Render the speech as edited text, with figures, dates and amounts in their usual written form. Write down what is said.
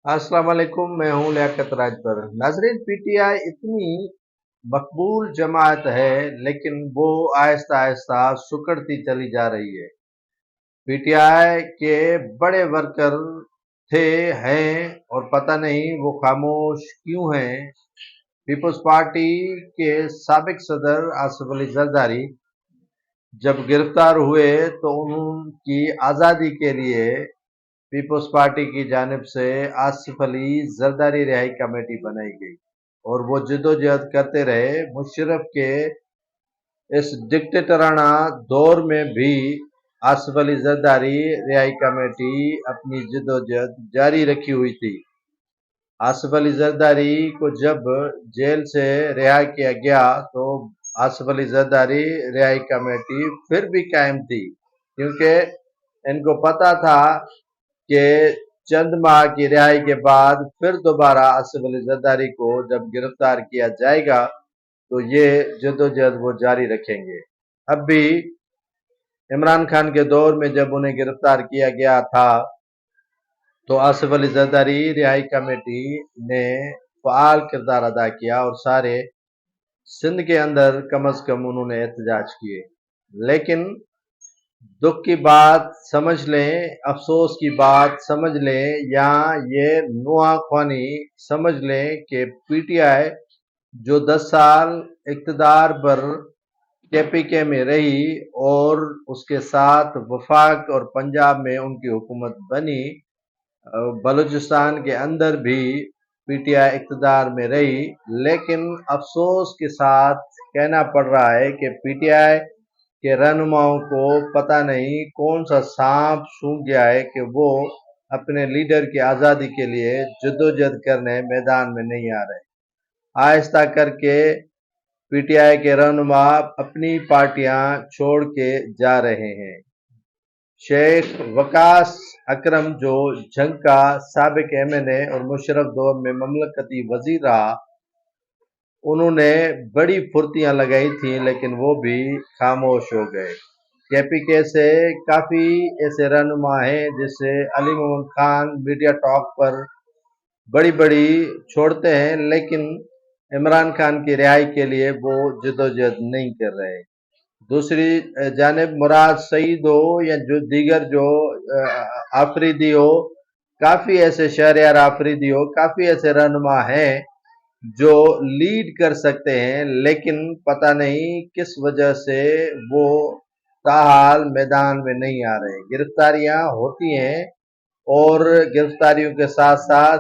अस्सलाम वालेकुम, मैं हूं लियाकत राजपर। नाजरीन, पीटीआई इतनी मकबूल जमात है, लेकिन वो आहिस्ता आहिस्ता सुकड़ती चली जा रही है। पीटीआई के बड़े वर्कर थे, हैं, और पता नहीं वो खामोश क्यों हैं। पीपल्स पार्टी के साबिक सदर आसिफ अली जरदारी जब गिरफ्तार हुए तो उनकी आज़ादी के लिए पीपल्स पार्टी की जानिब से आसिफ अली जरदारी रिहाई कमेटी बनाई गई और वो जद्दोजहद करते रहे। मुशर्रफ के इस डिक्टेटराना दौर में भी आसिफ अली जरदारी रिहाई कमेटी अपनी जद्दोजहद जारी रखी हुई थी। आसिफ अली जरदारी को जब जेल से रिहा किया गया तो आसिफ अली जरदारी रिहाई कमेटी फिर भी कायम थी, क्योंकि इनको पता था कि चंद माह की रिहाई के बाद फिर दोबारा आसिफ अली जरदारी को जब गिरफ्तार किया जाएगा तो ये जद्दोजहद वो जारी रखेंगे। अब भी इमरान खान के दौर में जब उन्हें गिरफ्तार किया गया था तो आसिफ अली जरदारी रिहाई कमेटी ने फ़आल किरदार अदा किया और सारे सिंध के अंदर कम अज कम उन्होंने एहतजाज किए। लेकिन दुख की बात समझ लें, अफसोस की बात समझ लें, या ये नुआख्वानी समझ लें कि पीटीआई जो 10 साल इक़्तिदार पर केपीके में रही और उसके साथ वफाक और पंजाब में उनकी हुकूमत बनी, बलूचिस्तान के अंदर भी पीटीआई इक़्तिदार में रही, लेकिन अफसोस के साथ कहना पड़ रहा है कि पीटीआई के रहनुमाओं को पता नहीं कौन सा सांप सूंघ गया है कि वो अपने लीडर की आज़ादी के लिए जद्दोजहद करने मैदान में नहीं आ रहे। आहिस्ता करके पीटीआई के रहनुमा अपनी पार्टियां छोड़ के जा रहे हैं। शेख वकास अकरम जो जंग का साबिक एमएनए और मुशर्रफ दौर में ममलकती वजीर रहा, उन्होंने बड़ी फुर्तियां लगाई थी, लेकिन वो भी खामोश हो गए। केपीके से काफ़ी ऐसे रहनुमा हैं जैसे अली मोहम्मद खान मीडिया टॉक पर बड़ी बड़ी छोड़ते हैं, लेकिन इमरान खान की रिहाई के लिए वो जद्दोजहद नहीं कर रहे। दूसरी जानिब मुराद सईद हो या जो दीगर जो आफरीदी हो, काफ़ी ऐसे शहरियार आफरीदी हो, काफ़ी ऐसे रहनुमा हैं जो लीड कर सकते हैं, लेकिन पता नहीं किस वजह से वो ताहाल मैदान में नहीं आ रहे। गिरफ्तारियां होती हैं और गिरफ्तारियों के साथ साथ